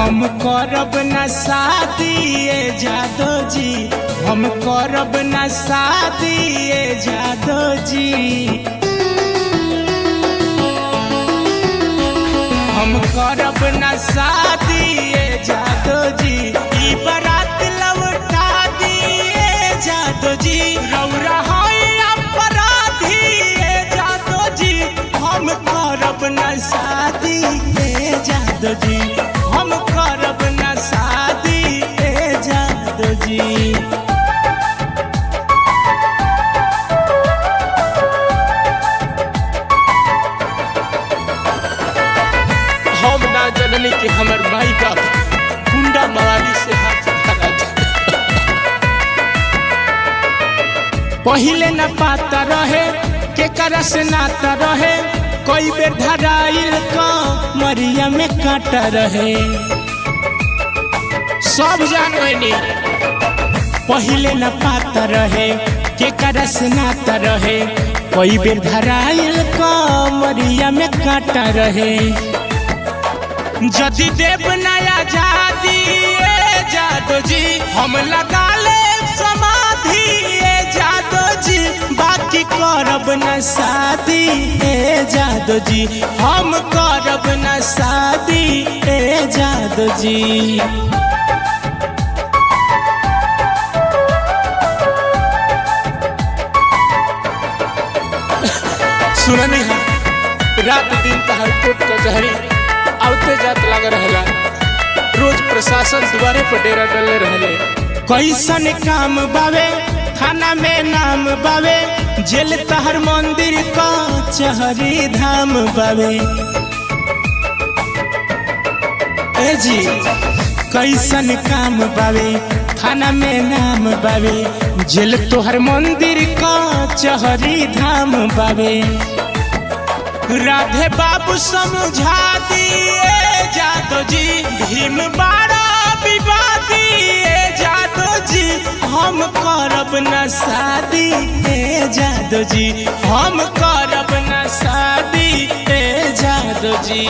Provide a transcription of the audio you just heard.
हम करब न शादी जादो जी, हम करब न शादी जादो जी, हम करब न शादी जादो जी, ई बारात लौटा दिए जादो जी, रौरा है अपराधी जादो जी, हम करब न शादी जादो जी, हम करब न शादी जादो जी। हम ना जननी कि हमर माई बाप गुंडा मवाली से हाथ धरा जाए। पहिले न पाता रहे के करस नाता रहे, कोई बेर धराइल का मरिया में काटा रहे, सब जानवेनी। पहिले न पाता रहे के करस नाता रहे, कोई बेर धराइल का मरिया में काटा रहे। जदि देव नया जादी जादो जी, हम लगा ले समाधि जादो जी, बाकी करब न शादी जादो जी, हम करब न शादी जादो जी। सुननी है रात दिन तहर कोट कचहरी आउते जात लग रहला, रोज प्रशासन द्वारे पर डेरा डले रहले। कैसन काम बावे थाना में नाम बावे, जेल तहर मंदिर का चहरी धाम बावे। ए जी कैसन काम बावे थाना में नाम बावे, जेल तोहर मंदिर का चहरी धाम बावे। राधे बाबू समझा दिए जादो जी, भीम बारा विवादी जादो जी, हम करब न शादी जादो जी, हम करब न शादी जादो जी।